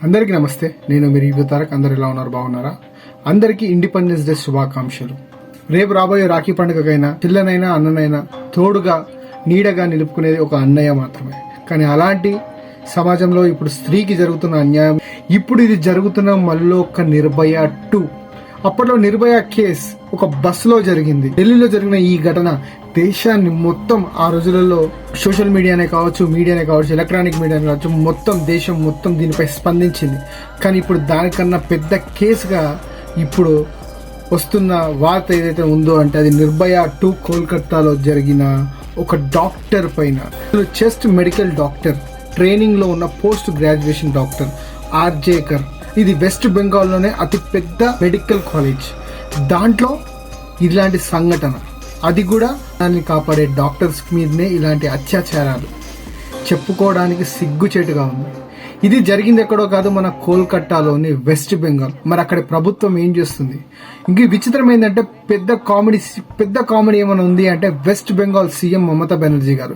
అందరికీ నమస్తే. నేను మీ రివ్యూ తారక్. అందరు ఎలా ఉన్నారు? బాగున్నారా? అందరికీ ఇండిపెండెన్స్ డే శుభాకాంక్షలు. రేపు రాబోయే రాఖీ పండుగకైనా పిల్లనైనా అన్ననైనా తోడుగా నీడగా నిలుపుకునేది ఒక అన్నయ్య మాత్రమే. కానీ అలాంటి సమాజంలో ఇప్పుడు స్త్రీకి జరుగుతున్న అన్యాయం, ఇప్పుడు ఇది జరుగుతున్న మళ్ళీ ఒక నిర్భయ 2. అప్పట్లో నిర్భయ కేస్ ఒక బస్సులో జరిగింది. ఢిల్లీలో జరిగిన ఈ ఘటన దేశాన్ని మొత్తం, ఆ రోజులలో సోషల్ మీడియానే కావచ్చు, ఎలక్ట్రానిక్ మీడియానే కావచ్చు, మొత్తం దేశం మొత్తం దీనిపై స్పందించింది. కానీ ఇప్పుడు దానికన్నా పెద్ద కేసుగా ఇప్పుడు వస్తున్న వార్త ఏదైతే ఉందో అంటే అది నిర్భయ 2 కోల్కతాలో జరిగిన ఒక డాక్టర్ పైన. చెస్ట్ మెడికల్ డాక్టర్, ట్రైనింగ్ లో ఉన్న పోస్ట్ గ్రాడ్యుయేషన్ డాక్టర్ ఆర్జేకర్. ఇది వెస్ట్ బెంగాల్లోనే అతి పెద్ద మెడికల్ కాలేజ్. దాంట్లో ఇలాంటి సంఘటన, అది కూడా దాన్ని కాపాడే డాక్టర్స్ మీదనే ఇలాంటి అత్యాచారాలు చెప్పుకోవడానికి సిగ్గుచేటుగా ఉంది. ఇది జరిగింది ఎక్కడో కాదు, మన కోల్కతాలోని వెస్ట్ బెంగాల్. మరి అక్కడ ప్రభుత్వం ఏం చేస్తుంది? ఇంక విచిత్రం ఏంటంటే పెద్ద కామెడీ ఏమైనా ఉంది అంటే వెస్ట్ బెంగాల్ సీఎం మమతా బెనర్జీ గారు,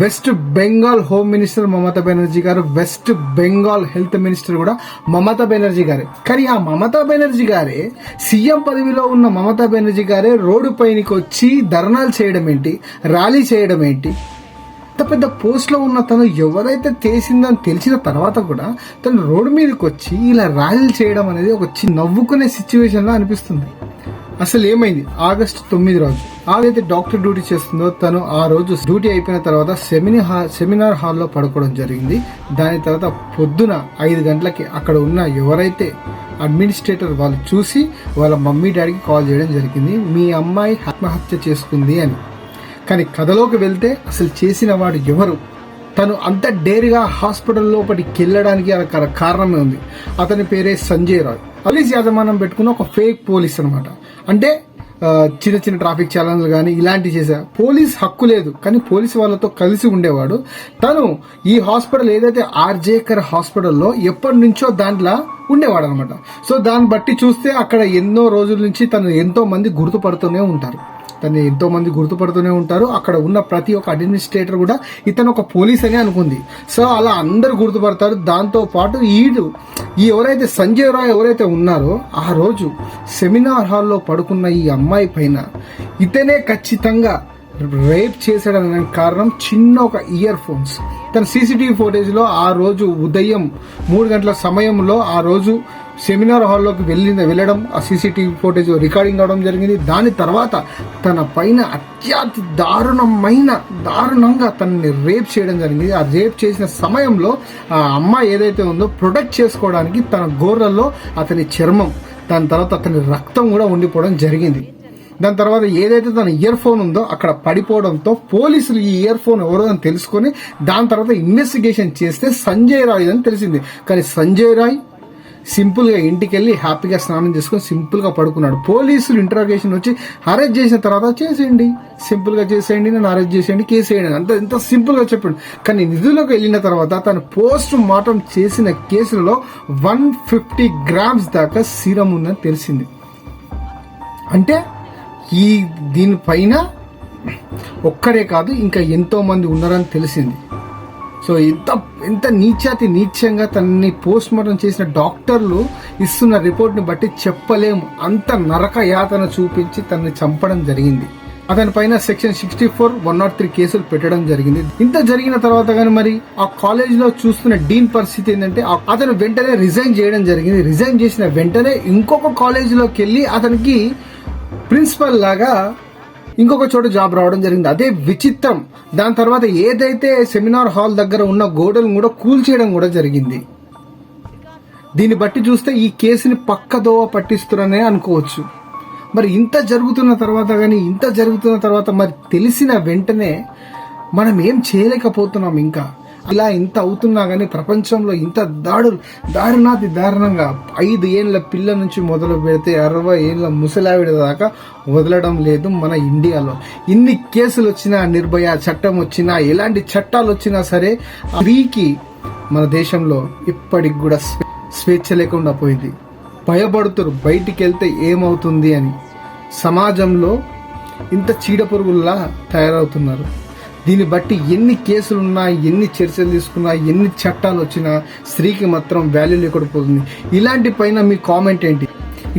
west Bengal home minister Mamata Banerjee గారు, వెస్ట్ బెంగాల్ హెల్త్ మినిస్టర్ కూడా మమతా బెనర్జీ గారే. కానీ ఆ మమతా బెనర్జీ గారే, సీఎం పదవిలో ఉన్న మమతా బెనర్జీ గారే రోడ్డు పైనకి వచ్చి ధర్నాలు చేయడం ఏంటి, ర్యాలీ చేయడం ఏంటి? పెద్ద పోస్ట్ లో ఉన్న తను ఎవరైతే చేసిందని తెలిసిన తర్వాత కూడా తను రోడ్డు మీదకి వచ్చి ఇలా ర్యాలీలు చేయడం అనేది ఒక నవ్వుకునే సిచ్యువేషన్ లా అనిపిస్తుంది. అసలు ఏమైంది? ఆగస్టు 9 రోజు ఆగైతే డాక్టర్ డ్యూటీ చేస్తుందో తను ఆ రోజు డ్యూటీ అయిపోయిన తర్వాత సెమినార్ హాల్లో పడుకోవడం జరిగింది. దాని తర్వాత పొద్దున 5 గంటలకి అక్కడ ఉన్న ఎవరైతే అడ్మినిస్ట్రేటర్ వాళ్ళు చూసి వాళ్ళ మమ్మీ డాడీకి కాల్ చేయడం జరిగింది, మీ అమ్మాయి ఆత్మహత్య చేసుకుంది అని. కానీ కథలోకి వెళ్తే అసలు చేసిన వాడు ఎవరు? తను అంత డేర్గా హాస్పిటల్ లోపలికి వెళ్ళడానికి కారణమే ఉంది. అతని పేరే సంజయ్ రాయ్. పోలీస్ యాజమాన్యం పెట్టుకున్న ఒక ఫేక్ పోలీస్ అనమాట. అంటే చిన్న ట్రాఫిక్ ఛాలెంజ్లు కానీ ఇలాంటివి చేశారు. పోలీస్ హక్కు లేదు, కానీ పోలీసు వాళ్ళతో కలిసి ఉండేవాడు. తను ఈ హాస్పిటల్ ఏదైతే ఆర్జేకర్ హాస్పిటల్లో ఎప్పటి నుంచో దాంట్లో ఉండేవాడు అనమాట. సో దాన్ని బట్టి చూస్తే అక్కడ ఎన్నో రోజుల నుంచి తను ఎంతో మంది గుర్తుపడుతూనే ఉంటారు. అక్కడ ఉన్న ప్రతి ఒక్క అడ్మినిస్ట్రేటర్ కూడా ఇతను ఒక పోలీస్ అని అనుకుంది. సో అలా అందరు గుర్తుపడతారు. దాంతో పాటు ఈ ఎవరైతే సంజయ్ రాయ్ ఎవరైతే ఉన్నారో ఆ రోజు సెమినార్ హాల్లో పడుకున్న ఈ అమ్మాయి పైన ఇతనే ఖచ్చితంగా రేప్ చేశాడనే కారణం చిన్న ఒక ఇయర్ ఫోన్స్. తన సీసీటీవీ ఫుటేజ్ లో ఆ రోజు ఉదయం 3 గంటల సమయంలో ఆ రోజు సెమినార్ హాల్లోకి వెళ్ళడం ఆ సీసీటీవీ ఫుటేజ్ రికార్డింగ్ అవడం జరిగింది. దాని తర్వాత తన పైన అత్యంత దారుణంగా తనని రేప్ చేయడం జరిగింది. ఆ రేప్ చేసిన సమయంలో ఆ అమ్మాయి ఏదైతే ఉందో ప్రొటెక్ట్ చేసుకోవడానికి తన గోర్రల్లో అతని చర్మం, దాని తర్వాత అతని రక్తం కూడా ఉండిపోవడం జరిగింది. దాని తర్వాత ఏదైతే తన ఇయర్ ఫోన్ ఉందో అక్కడ పడిపోవడంతో పోలీసులు ఈ ఇయర్ ఫోన్ ఎవరో అని తెలుసుకొని దాని తర్వాత ఇన్వెస్టిగేషన్ చేస్తే సంజయ్ రాయ్ అని తెలిసింది. కానీ సంజయ్ రాయ్ సింపుల్ గా ఇంటికి వెళ్ళి హ్యాపీగా స్నానం చేసుకుని సింపుల్ గా పడుకున్నాడు. పోలీసులు ఇంటరాగేషన్ వచ్చి అరెస్ట్ చేసిన తర్వాత సింపుల్ గా చేసేయండి, నన్ను అరెస్ట్ చేసేయండి, కేసు వేయండి, అంత ఎంత సింపుల్ గా చెప్పండి. కానీ నిధులకు వెళ్ళిన తర్వాత తను పోస్ట్ మార్టం చేసిన కేసులలో 150 గ్రామ్స్ దాకా సీరం ఉందని తెలిసింది. అంటే దీనిపైన ఒక్కరే కాదు ఇంకా ఎంతో మంది ఉన్నారని తెలిసింది. సో ఎంత నీచంగా తనని పోస్ట్ మార్టం చేసిన డాక్టర్లు ఇస్తున్న రిపోర్ట్ ని బట్టి చెప్పలేము. అంత నరక యాతన చూపించి తనని చంపడం జరిగింది. అతని పైన సెక్షన్ 64, 103 కేసులు పెట్టడం జరిగింది. ఇంత జరిగిన తర్వాత కానీ మరి ఆ కాలేజ్ లో చూస్తున్న డీన్ పరిస్థితి ఏంటంటే అతను వెంటనే రిజైన్ చేయడం జరిగింది. రిజైన్ చేసిన వెంటనే ఇంకొక కాలేజ్ లోకి వెళ్ళి అతనికి ప్రిన్సిపల్ లాగా ఇంకొక చోట జాబ్ రావడం జరిగింది. అదే విచిత్రం. దాని తర్వాత ఏదైతే సెమినార్ హాల్ దగ్గర ఉన్న గోడలను కూడా కూల్చేయడం కూడా జరిగింది. దీన్ని బట్టి చూస్తే ఈ కేసుని పక్కదోవ పట్టిస్తున్నారనే అనుకోవచ్చు. మరి ఇంత జరుగుతున్న తర్వాత మరి తెలిసిన వెంటనే మనం ఏం చేయలేకపోతున్నాం. ఇంకా ఇలా ఇంత అవుతున్నా గానీ ప్రపంచంలో ఇంత దారుణంగా 5 ఏళ్ల పిల్ల నుంచి మొదలు పెడితే 60 ఏళ్ల ముసలావిడ దాకా వదలడం లేదు మన ఇండియాలో. ఇన్ని కేసులు వచ్చినా, నిర్భయ చట్టం వచ్చినా, ఎలాంటి చట్టాలు వచ్చినా సరే స్త్రీకి మన దేశంలో ఇప్పటికి కూడా స్వేచ్ఛ లేకుండా పోయింది. భయపడుతున్నారు బయటికి వెళ్తే ఏమవుతుంది అని. సమాజంలో ఇంత చీడపురుగుల్లా తయారవుతున్నారు. దీన్ని బట్టి ఎన్ని కేసులున్నా, ఎన్ని చర్చలు తీసుకున్నా, ఎన్ని చట్టాలు వచ్చినా స్త్రీకి మాత్రం వాల్యూ లేకుండా పోతుంది. ఇలాంటి పైన మీ కామెంట్ ఏంటి?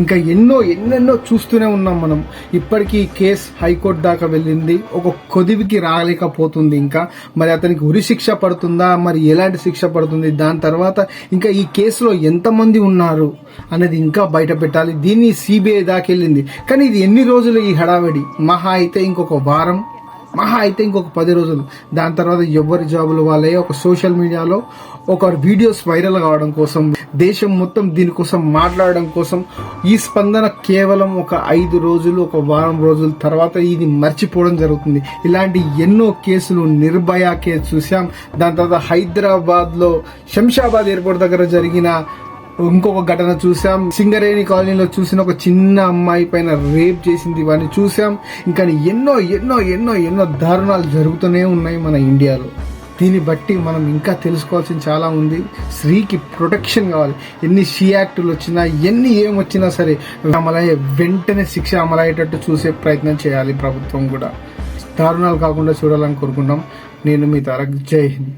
ఇంకా ఎన్నెన్నో చూస్తూనే ఉన్నాం మనం. ఇప్పటికీ కేసు హైకోర్టు దాకా వెళ్ళింది, ఒక కొదివికి రాలేకపోతుంది. ఇంకా మరి అతనికి ఉరి శిక్ష పడుతుందా, మరి ఎలాంటి శిక్ష పడుతుంది, దాని తర్వాత ఇంకా ఈ కేసులో ఎంతమంది ఉన్నారు అనేది ఇంకా బయట పెట్టాలి. దీన్ని సిబిఐ దాకా వెళ్ళింది. కానీ ఇది ఎన్ని రోజులు ఈ హడావిడి? మహా అయితే ఇంకొక వారం, మహా అయితే ఇంకొక 10 రోజులు. దాని తర్వాత ఎవరి జాబులు వాళ్ళే ఒక సోషల్ మీడియాలో ఒక వీడియోస్ వైరల్ కావడం కోసం, దేశం మొత్తం దీనికోసం మాట్లాడడం కోసం ఈ స్పందన కేవలం ఒక 5 రోజులు, ఒక వారం రోజుల తర్వాత ఇది మర్చిపోవడం జరుగుతుంది. ఇలాంటి ఎన్నో కేసులు, నిర్భయ కేసు చూసాం. దాని తర్వాత హైదరాబాద్ లో శంషాబాద్ ఎయిర్పోర్ట్ దగ్గర జరిగిన ఇంకొక ఘటన చూసాం. సింగరేణి కాలనీలో చూసిన ఒక చిన్న అమ్మాయి పైన రేప్ చేసింది, ఇవన్నీ చూసాం. ఇంకా ఎన్నో దారుణాలు జరుగుతూనే ఉన్నాయి మన ఇండియాలో. దీన్ని బట్టి మనం ఇంకా తెలుసుకోవాల్సింది చాలా ఉంది. స్త్రీకి ప్రొటెక్షన్ కావాలి. ఎన్ని షీ యాక్టులు వచ్చినా, ఏమొచ్చినా సరే అమలయ్యే వెంటనే శిక్ష అమలయ్యేటట్టు చూసే ప్రయత్నం చేయాలి ప్రభుత్వం కూడా. దారుణాలు కాకుండా చూడాలని కోరుకుంటాం. నేను మీ తారక్. జై హింద్.